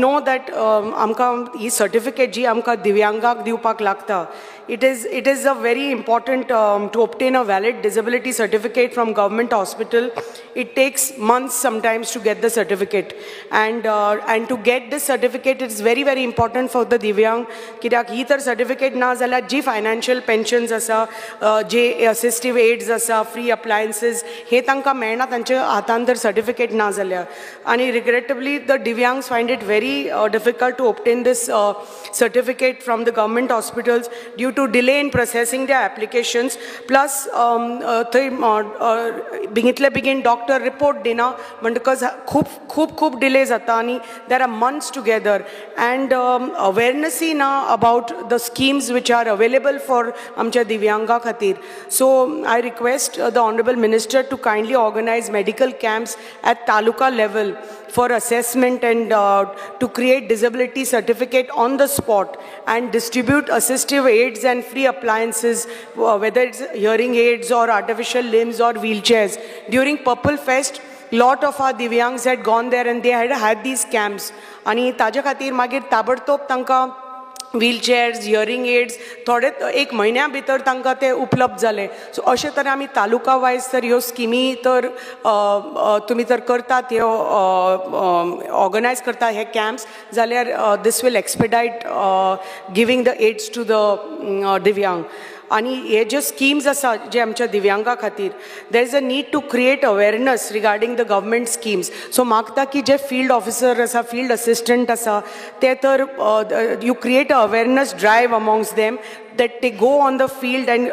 know that आमकां ही certificate जी आमकां दिव्यांगाक दिवपाक लागता, it is a very important to obtain a valid disability certificate from government hospital. It takes months sometimes to get the certificate, and to get this certificate, it's very important for the divyang. कित्याक ही तर certificate ना जाल्यार जी financial pensions आसा, जे assistive aids आसा, free appliances, हे तांकां मेळना तांच्या हातान तर certificate ना जाल्यार. आणि regrettably the divyangs find it very difficult to obtain this certificate from the government hospitals due to delay in processing their applications. Plus बेगितले बेगीन doctor report dina because खूप delay जाता आणि there are months together, and awareness na about the schemes which are available for आमच्या दिव्यांगा खातीर. So I request the Honorable Minister to kindly organize medical camps at taluka level for assessment and to create disability certificate on the spot and distribute assistive aids and free appliances, whether it's hearing aids or artificial limbs or wheelchairs. During Purple Fest, lot of our divyangs had gone there and they had these camps. आणि ताजे खातीर मागीर ताबडतोब तांकां wheelchairs, hearing aids थोडे एक म्हयन्या भितर तांकां ते उपलब्ध जाले. सो अशे तरेन आमी तालुका वायज तर ह्यो स्किमी तर तुमी तर करतात, ह्यो ऑर्गनायज करता हे कॅम्प्स, जाल्यार this will expedite giving the aids to the divyang. आणि हे जे स्कीम्स आसा जे आमच्या दिव्यांगा खातीर, there is a need to create awareness regarding the government schemes. So मागता की जे फील्ड ऑफिसर आसा, फील्ड असिस्टंट आसा, ते तर you create a awareness drive amongst them, that they go on the field and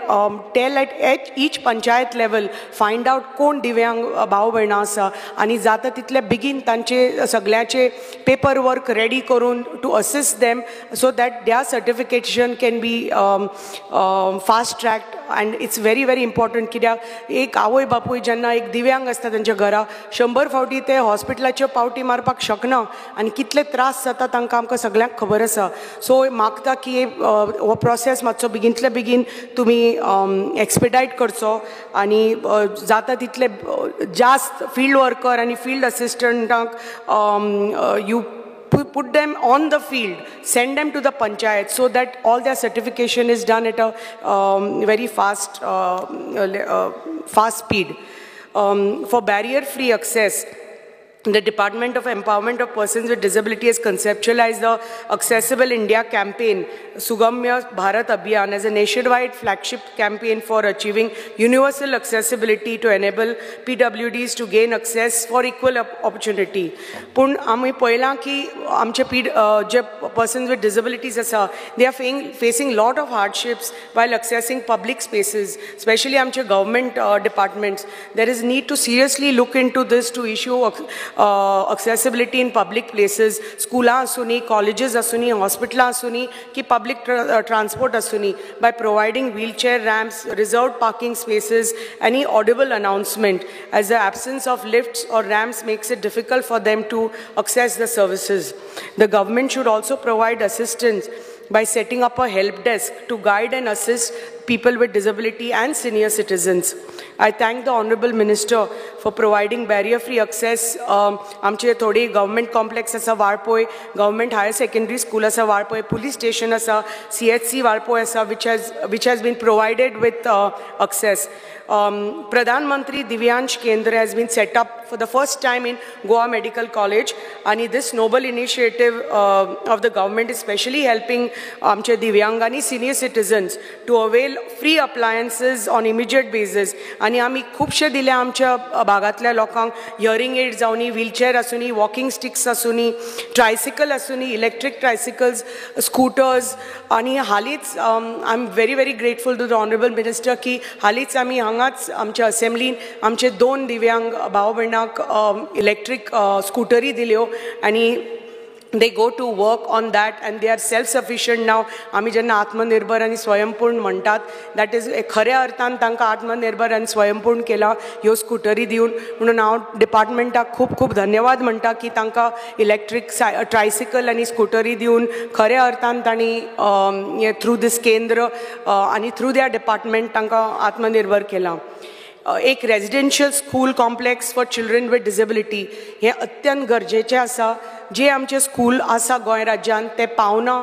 tell at each panchayat level, find out कोण दिव्यांग भाव भयणां आसा आनी जाता तितले बेगीन तांचे सगळ्याचे पेपर वर्क रेडी करून to assist them so that their certification can be fast tracked. and it's very important कित्याक एक आवय बापूय जेन्ना एक दिव्यांग आसता तांच्या घरा 100 फावटी ते हॉस्पिटलाच्यो पावटी मारपाक शकना आनी कितले त्रास जाता तांकां आमकां सगळ्यांक खबर आसा. सो मागता की हो प्रोसेस मातसो बेगिनतले बेगीन तुमी एक्सपेडायट करचो आनी जाता तितले जास्त फील्ड वर्कर आनी फील्ड असिस्टंटांक you put them on the field, send them to the panchayat so that all their certification is done at a very fast speed. For barrier-free access, the Department of Empowerment of Persons with Disability has conceptualized the Accessible India campaign, Sugamya Bharat Abhiyan, as a nationwide flagship campaign for achieving universal accessibility to enable PWDs to gain access for equal opportunity. Pun आमी पयला की आमचे जे persons with disabilities आसा, they are facing lot of hardships while accessing public spaces, especially आमचे government departments. There is need to seriously look into this to issue accessibility in public places, schools asuni, colleges asuni, hospitals asuni, ki public transport asuni, by providing wheelchair ramps, reserved parking spaces, any audible announcement, as the absence of lifts or ramps makes it difficult for them to access the services. The government should also provide assistance by setting up a help desk to guide and assist people with disability and senior citizens. I thank the Honorable Minister for providing barrier-free access. आमचे थोडी government complex आसा Valpoi, government higher secondary school आसा Valpoi, police station आसा, CHC Valpoi आसा, which has been provided with access. Pradhan Mantri Divyansh Kendra has been set up for the first time in Goa Medical College, and this noble initiative of the government is specially helping आमचे दिव्यांगानी senior citizens to avail free appliances on immediate basis. आणि आमी खूबशे दिले आमच्या भागातल्या लोकांक hearing aids जावनी, wheelchair आसुनी, वॉकिंग स्टिक्स आसुनी, ट्रायसिकल आसुनी, इलेक्ट्रिक ट्रायसिकल्स, स्कूटर्स. आणि हालींच I am very grateful to the Honorable Minister की हालींच आमी हांगाच आमच्या असेंब्लीन आमचे 2 दिव्यांग भाव भयणांक इलेक्ट्रिक स्कूटरी दिल्यो आणि they go to work on that and they are self-sufficient now. आमी जेन्ना आत्मनिर्भर आणि स्वयंपूर्ण म्हणतात, that is खऱ्या अर्थान तांकां आत्मनिर्भर आणि स्वयंपूर्ण केला ह्यो स्कूटरी दिवन. म्हणून हांव डिपार्टमेंटाक खूब धन्यवाद म्हणटा की तांकां इलेक्ट्रीक ट्रायसिकल आणि स्कूटरी दिवन खऱ्या अर्थान तांणी थ्रू दिस केंद्र आणि थ्रू देअर डिपार्टमेंट तांकां आत्मनिर्भर केला. एक residential school complex for children with disability हे अत्यंत गरजेचें आसा. जे आमचे स्कूल आसा गोंय राज्यान ते पावना,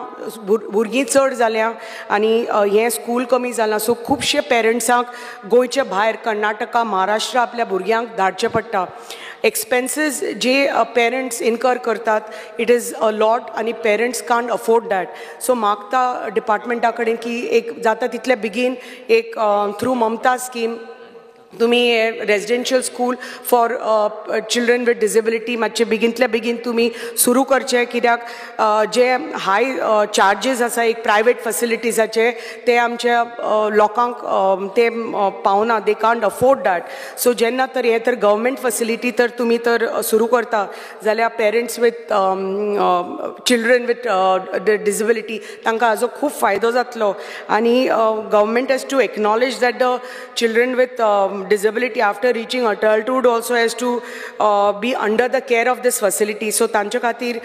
भुरगीं चड जाल्या आनी हे स्कूल कमी जालां. सो खुबशे पेरंट्सांक गोंयचे भायर कर्नाटका, महाराष्ट्रा आपल्या भुरग्यांक धाडचें पडटा. एक्सपेन्सीस जे पेरंट्स इनकर करतात, इट इज अ लॉट आनी parents can't afford that. So मागता डिपार्टमेंटा कडेन की एक जाता तितले बेगीन एक थ्रू ममता स्कीम तुमी residential school for children with disability मातशे बेगिनतल्या बेगीन तुमी सुरू करचे, कित्याक जे हाय चार्जीस आसा एक प्रायवेट फॅसिलिटीजाचे ते आमच्या लोकांक ते पावना, they can't afford that. So जेन्ना तर हे तर गव्हर्मेंट फॅसिलिटी तर तुमी तर सुरू करता जाल्यार parents with children with disability तांकां हाजो खूब फायदो जातलो. आनी government has to acknowledge that the children with disability after reaching adulthood also has to be under the care of this facility. So तांचे खातीर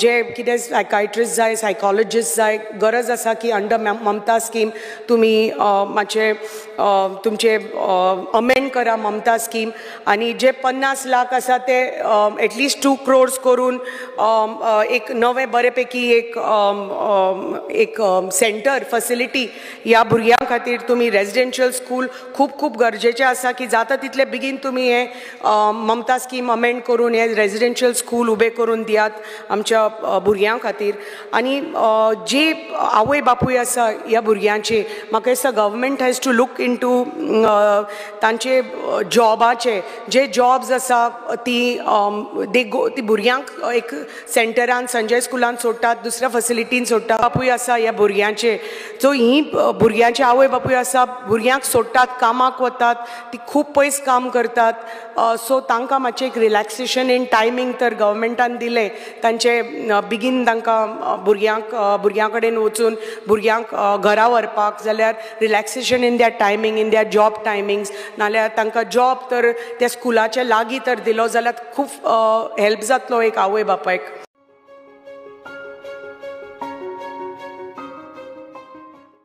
जे कितें सायकायट्रिस्ट जाय, सायकॉलॉजिस्ट जाय, गरज आसा की अंडर ममता स्कीम तुमी मातशे तुमचे अमेंड करा ममता स्कीम. आनी जे 50 लाख आसा ते एटलिस्ट 2 crores करून एक नवें बरेपैकी एक सेंटर फॅसिलिटी ह्या भुरग्यां खातीर तुमी रेजिडेंशियल स्कूल खूब गरजेचे आसा की जाता तितले बेगीन तुमी हे ममता स्कीम अमेंड करून हे रेजिडेंशियल स्कूल उबे करून दियात आमच्या भुरग्यां खातीर. आनी जे आवय बापूय आसा ह्या भुरग्यांचे, म्हाका दिसता government has to look into तांचे जॉबाचे जे जॉब्स आसा ती भुरग्यांक एक सेंटरान संजय स्कुलान सोडटात, दुसऱ्या फॅसिलिटीन सोडटात. बापूय आसा ह्या भुरग्यांचे, सो ही भुरग्यांचे आवय बापूय आसा भुरग्यांक सोडटात, कामाक वतात, ती खूब पयस काम करतात. सो तांकां मातशें एक रिलॅक्सेशन इन टायमींग तर गव्हर्मेंटान दिलें तांचे बेगीन तांकां भुरग्यां कडेन वचून भुरग्यांक घरा व्हरपाक, जाल्यार रिलॅक्सेशन इन द्या टायमींग, इन द्या जॉब टायमिंग्स, नाल्यार तांकां जॉब तर त्या स्कुलाच्या लागीं तर दिलो जाल्यार खूब हेल्प जातलो एक आवय बापायक.